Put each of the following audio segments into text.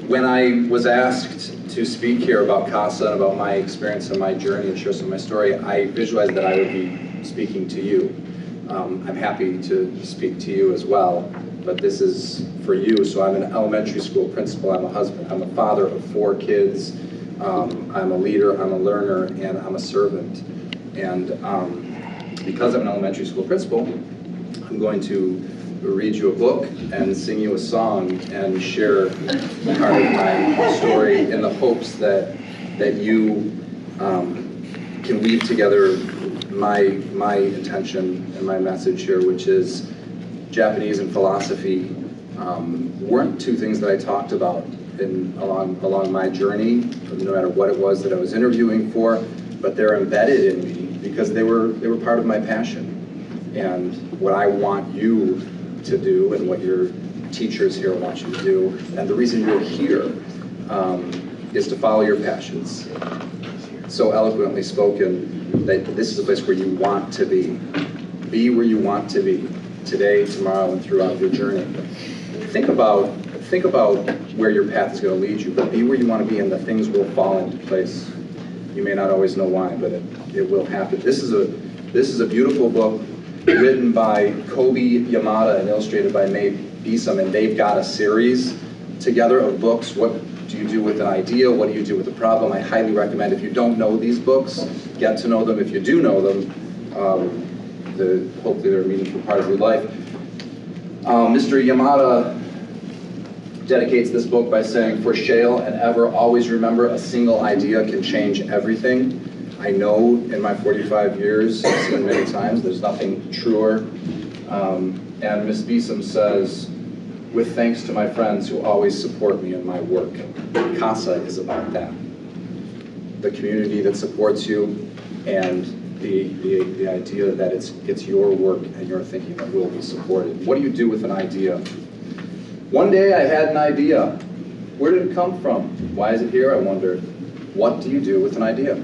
When I was asked to speak here about CASA and about my experience and my journey and share some of my story, I visualized that I would be speaking to you. I'm happy to speak to you as well, but this is for you. So I'm an elementary school principal, I'm a husband, I'm a father of 4 kids, I'm a leader, I'm a learner, and I'm a servant. And because I'm an elementary school principal, I'm going to read you a book and sing you a song and share part of my story in the hopes that you can weave together my intention and my message here, which is Japanese and philosophy weren't 2 things that I talked about along my journey, no matter what it was that I was interviewing for, but they're embedded in me because they were part of my passion. And what I want you to do and what your teachers here want you to do, and the reason you're here is to follow your passions. So eloquently spoken that this is a place where you want to be. Be where you want to be today, tomorrow, and throughout your journey. Think about where your path is going to lead you, but be where you want to be and the things will fall into place. You may not always know why, but it will happen. This is a beautiful book written by Kobi Yamada and illustrated by Mae Besom, and they've got a series together of books. What do you do with an idea? What do you do with a problem? I highly recommend, if you don't know these books, get to know them. If you do know them, hopefully they're a meaningful part of your life. Mr. Yamada dedicates this book by saying, "For Shale and Ever, always remember a single idea can change everything." I know in my 45 years, I've seen many times, there's nothing truer. And Ms. Besom says, "With thanks to my friends who always support me in my work." CASA is about that. The community that supports you and the idea that it's your work and your thinking that will be supported. What do you do with an idea? One day I had an idea. Where did it come from? Why is it here, I wonder? What do you do with an idea?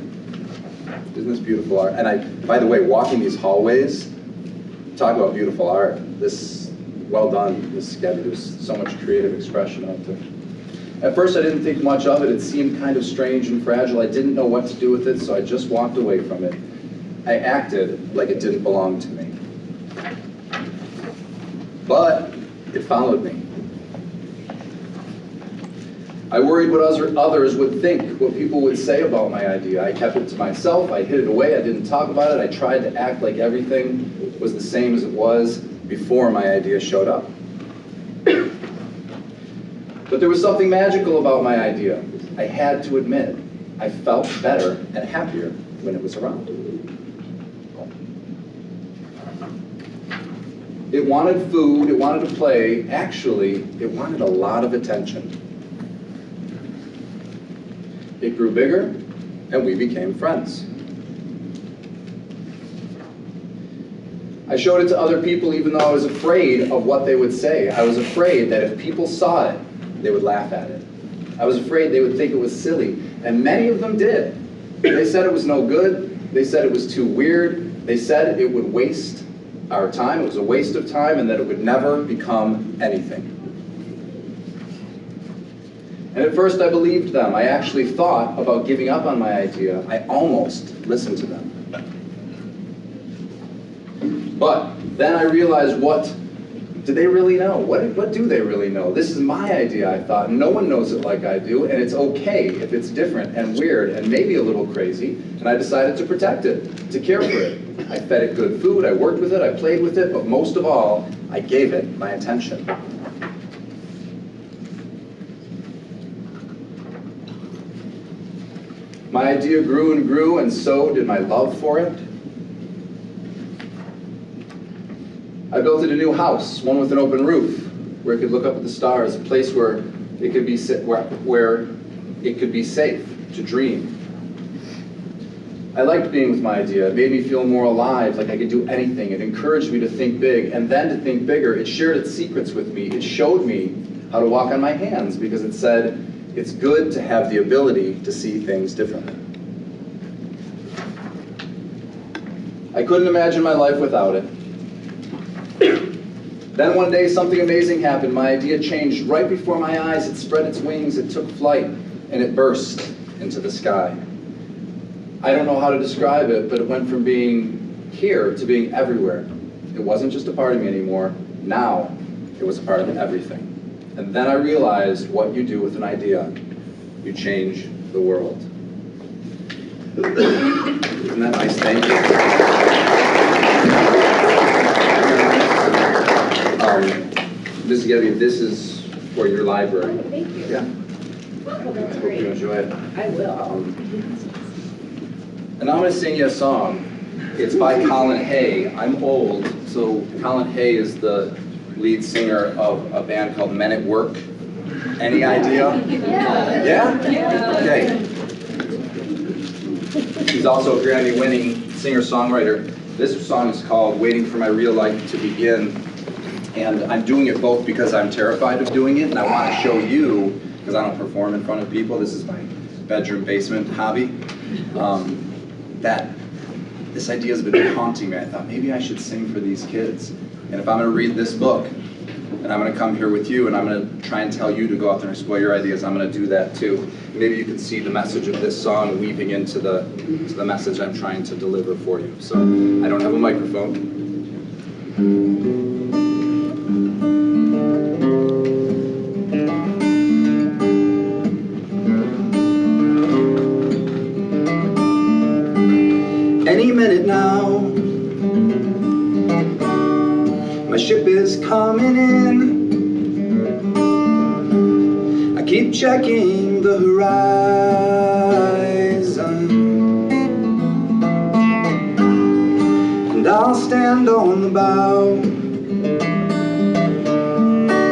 Isn't this beautiful art? And by the way, walking these hallways, talk about beautiful art. This, well done, Ms. Gabby. There's so much creative expression out there. At first I didn't think much of it. It seemed kind of strange and fragile. I didn't know what to do with it, so I just walked away from it. I acted like it didn't belong to me. But it followed me. I worried what others would think, what people would say about my idea. I kept it to myself, I hid it away, I didn't talk about it, I tried to act like everything was the same as it was before my idea showed up. But there was something magical about my idea. I had to admit, I felt better and happier when it was around. It wanted food, it wanted to play, actually, it wanted a lot of attention. It grew bigger, and we became friends. I showed it to other people even though I was afraid of what they would say. I was afraid that if people saw it, they would laugh at it. I was afraid they would think it was silly, and many of them did. They said it was no good, they said it was too weird, they said it would waste our time, it was a waste of time, and that it would never become anything. And at first I believed them. I actually thought about giving up on my idea. I almost listened to them. But then I realized, what do they really know? What do they really know? This is my idea, I thought. No one knows it like I do, and it's okay if it's different and weird and maybe a little crazy, and I decided to protect it, to care for it. I fed it good food, I worked with it, I played with it, but most of all, I gave it my attention. My idea grew and grew, and so did my love for it. I built it a new house, one with an open roof, where it could look up at the stars, a place where it could be safe to dream. I liked being with my idea. It made me feel more alive, like I could do anything. It encouraged me to think big, and then to think bigger. It shared its secrets with me. It showed me how to walk on my hands, because it said, it's good to have the ability to see things differently. I couldn't imagine my life without it. Then one day something amazing happened. My idea changed right before my eyes. It spread its wings, it took flight, and it burst into the sky. I don't know how to describe it, but it went from being here to being everywhere. It wasn't just a part of me anymore. Now, it was a part of everything. And then I realized what you do with an idea. You change the world. Isn't that nice? Thank you. Ms. Gebby, this is for your library. Oh, thank you. Yeah. Oh, that's Hope great. you enjoy it. I will. And I'm going to sing you a song. It's by Colin Hay. I'm old, so Colin Hay is the lead singer of a band called Men at Work. Any idea? Yeah. Yeah? Okay. He's also a Grammy-winning singer-songwriter. This song is called Waiting for My Real Life to Begin. And I'm doing it both because I'm terrified of doing it, and I want to show you, because I don't perform in front of people, this is my bedroom basement hobby, that this idea has been haunting me. I thought maybe I should sing for these kids. And if I'm going to read this book, and I'm going to come here with you, and I'm going to try and tell you to go out there and explore your ideas, I'm going to do that too. Maybe you can see the message of this song weaving into the message I'm trying to deliver for you. So I don't have a microphone. Any minute now, my ship is coming in. I keep checking the horizon, and I'll stand on the bow,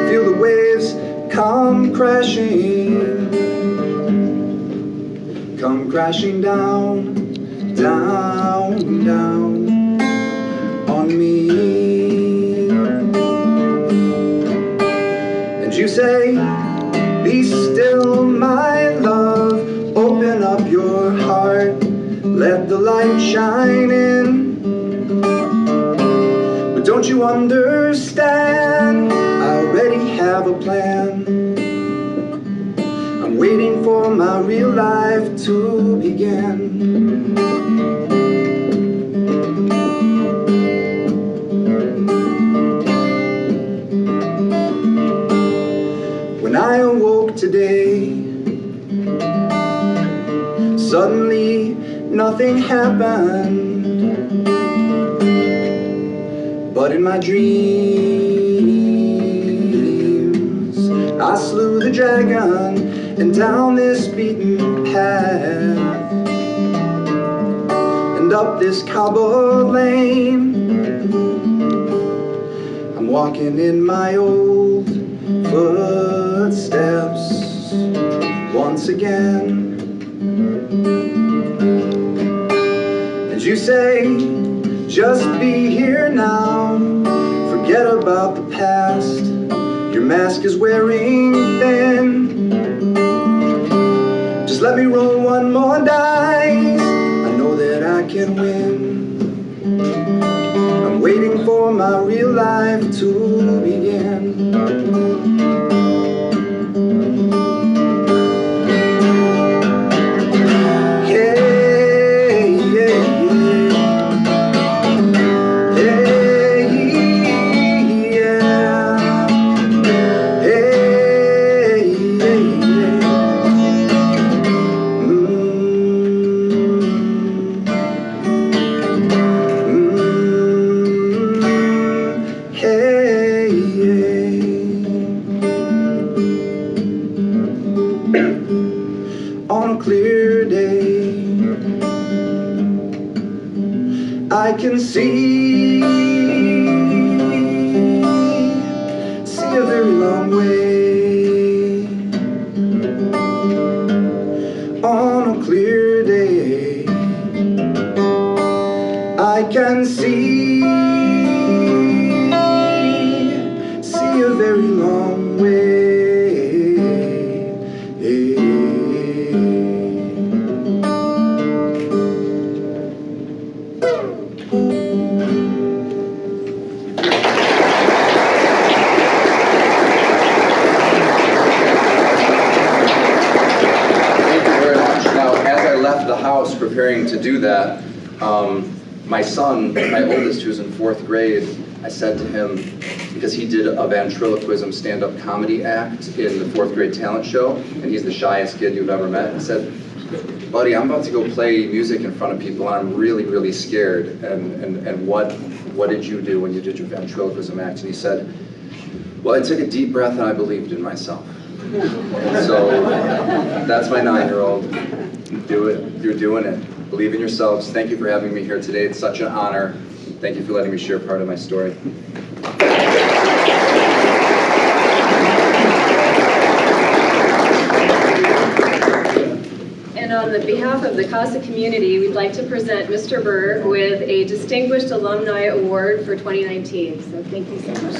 feel the waves come crashing down, down, down on me. And you say, be still, my love, open up your heart, let the light shine in. But don't you understand, I already have a plan. I'm waiting for my real life to begin. When I awoke today, suddenly nothing happened. But in my dreams, I slew the dragon, and down this beaten path, and up this cobbled lane, I'm walking in my old footsteps once again. And you say, just be here now, forget about the past, your mask is wearing thin. Just let me roll one more dice, I know that I can win. I'm waiting for my real life to begin. On a clear day, I can see a very long way. On a clear day, I can see a very long way. preparing to do that, my son, my oldest, who's in 4th grade, I said to him, because he did a ventriloquism stand-up comedy act in the 4th grade talent show, and he's the shyest kid you've ever met, I said, buddy, I'm about to go play music in front of people, and I'm really, really scared, and what did you do when you did your ventriloquism act? And he said, well, I took a deep breath and I believed in myself. And so that's my 9-year-old. Do it. You're doing it. Believe in yourselves. Thank you for having me here today. It's such an honor. Thank you for letting me share part of my story. And on the behalf of the CASA community, we'd like to present Mr. Burr with a Distinguished Alumni Award for 2019. So thank you so much.